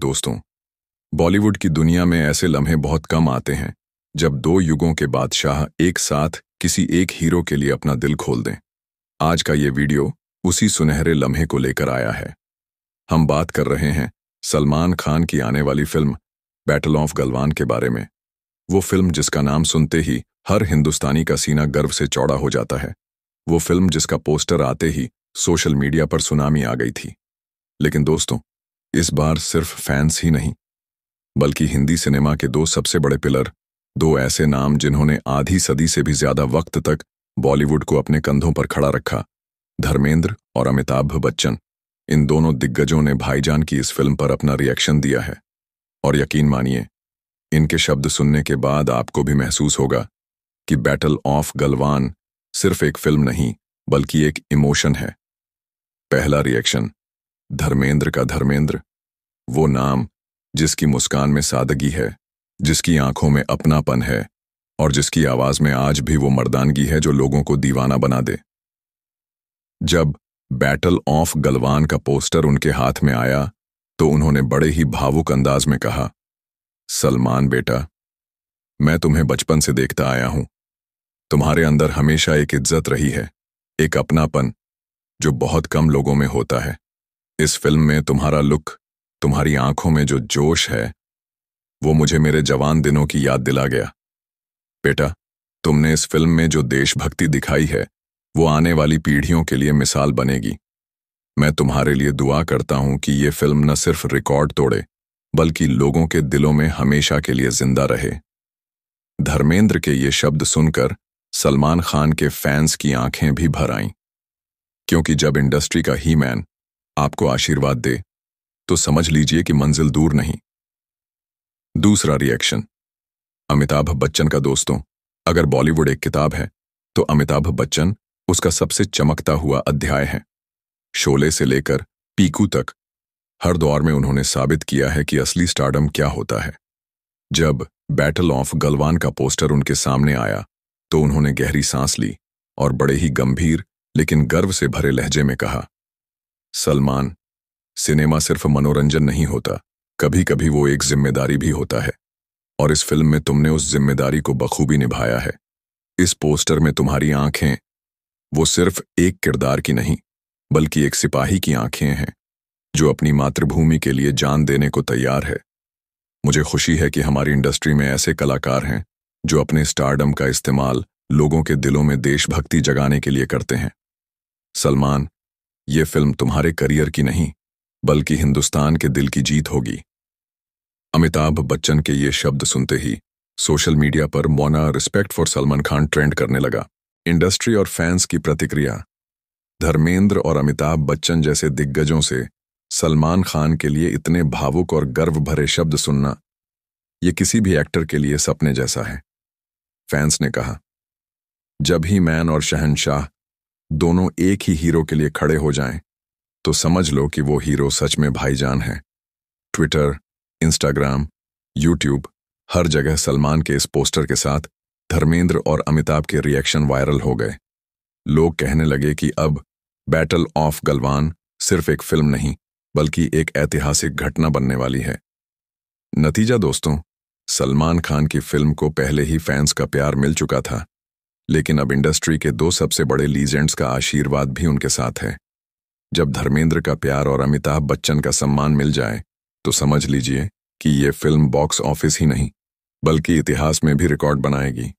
दोस्तों, बॉलीवुड की दुनिया में ऐसे लम्हे बहुत कम आते हैं जब दो युगों के बादशाह एक साथ किसी एक हीरो के लिए अपना दिल खोल दें। आज का ये वीडियो उसी सुनहरे लम्हे को लेकर आया है। हम बात कर रहे हैं सलमान खान की आने वाली फिल्म बैटल ऑफ गलवान के बारे में। वो फिल्म जिसका नाम सुनते ही हर हिंदुस्तानी का सीना गर्व से चौड़ा हो जाता है। वो फिल्म जिसका पोस्टर आते ही सोशल मीडिया पर सुनामी आ गई थी। लेकिन दोस्तों, इस बार सिर्फ फैंस ही नहीं बल्कि हिंदी सिनेमा के दो सबसे बड़े पिलर, दो ऐसे नाम जिन्होंने आधी सदी से भी ज्यादा वक्त तक बॉलीवुड को अपने कंधों पर खड़ा रखा, धर्मेंद्र और अमिताभ बच्चन, इन दोनों दिग्गजों ने भाईजान की इस फिल्म पर अपना रिएक्शन दिया है। और यकीन मानिए, इनके शब्द सुनने के बाद आपको भी महसूस होगा कि बैटल ऑफ गलवान सिर्फ एक फिल्म नहीं बल्कि एक इमोशन है। पहला रिएक्शन, धर्मेंद्र का धर्मेंद्र, वो नाम जिसकी मुस्कान में सादगी है, जिसकी आंखों में अपनापन है और जिसकी आवाज में आज भी वो मर्दानगी है जो लोगों को दीवाना बना दे। जब बैटल ऑफ गलवान का पोस्टर उनके हाथ में आया तो उन्होंने बड़े ही भावुक अंदाज में कहा, सलमान बेटा, मैं तुम्हें बचपन से देखता आया हूं। तुम्हारे अंदर हमेशा एक इज्जत रही है, एक अपनापन जो बहुत कम लोगों में होता है। इस फिल्म में तुम्हारा लुक, तुम्हारी आंखों में जो जोश है, वो मुझे मेरे जवान दिनों की याद दिला गया। बेटा, तुमने इस फिल्म में जो देशभक्ति दिखाई है वो आने वाली पीढ़ियों के लिए मिसाल बनेगी। मैं तुम्हारे लिए दुआ करता हूं कि ये फिल्म न सिर्फ रिकॉर्ड तोड़े बल्कि लोगों के दिलों में हमेशा के लिए जिंदा रहे। धर्मेंद्र के ये शब्द सुनकर सलमान खान के फैंस की आंखें भी भर आईं, क्योंकि जब इंडस्ट्री का ही मैन आपको आशीर्वाद दे तो समझ लीजिए कि मंजिल दूर नहीं। दूसरा रिएक्शन, अमिताभ बच्चन का। दोस्तों, अगर बॉलीवुड एक किताब है तो अमिताभ बच्चन उसका सबसे चमकता हुआ अध्याय है। शोले से लेकर पीकू तक हर दौर में उन्होंने साबित किया है कि असली स्टारडम क्या होता है। जब बैटल ऑफ गलवान का पोस्टर उनके सामने आया तो उन्होंने गहरी सांस ली और बड़े ही गंभीर लेकिन गर्व से भरे लहजे में कहा, सलमान, सिनेमा सिर्फ मनोरंजन नहीं होता, कभी कभी वो एक जिम्मेदारी भी होता है और इस फिल्म में तुमने उस जिम्मेदारी को बखूबी निभाया है। इस पोस्टर में तुम्हारी आंखें वो सिर्फ एक किरदार की नहीं बल्कि एक सिपाही की आंखें हैं जो अपनी मातृभूमि के लिए जान देने को तैयार है। मुझे खुशी है कि हमारी इंडस्ट्री में ऐसे कलाकार हैं जो अपने स्टारडम का इस्तेमाल लोगों के दिलों में देशभक्ति जगाने के लिए करते हैं। सलमान, ये फिल्म तुम्हारे करियर की नहीं बल्कि हिंदुस्तान के दिल की जीत होगी। अमिताभ बच्चन के ये शब्द सुनते ही सोशल मीडिया पर Mona respect for Salman Khan trend करने लगा। इंडस्ट्री और फैंस की प्रतिक्रिया, धर्मेंद्र और अमिताभ बच्चन जैसे दिग्गजों से सलमान खान के लिए इतने भावुक और गर्व भरे शब्द सुनना, ये किसी भी एक्टर के लिए सपने जैसा है। फैंस ने कहा, जब ही मैन और शहंशाह दोनों एक ही हीरो के लिए खड़े हो जाएं, तो समझ लो कि वो हीरो सच में भाईजान है। ट्विटर, इंस्टाग्राम, यूट्यूब, हर जगह सलमान के इस पोस्टर के साथ धर्मेंद्र और अमिताभ के रिएक्शन वायरल हो गए। लोग कहने लगे कि अब बैटल ऑफ गलवान सिर्फ एक फिल्म नहीं बल्कि एक ऐतिहासिक घटना बनने वाली है। नतीजा दोस्तों, सलमान खान की फिल्म को पहले ही फैंस का प्यार मिल चुका था, लेकिन अब इंडस्ट्री के दो सबसे बड़े लीजेंड्स का आशीर्वाद भी उनके साथ है। जब धर्मेंद्र का प्यार और अमिताभ बच्चन का सम्मान मिल जाए तो समझ लीजिए कि ये फिल्म बॉक्स ऑफिस ही नहीं बल्कि इतिहास में भी रिकॉर्ड बनाएगी।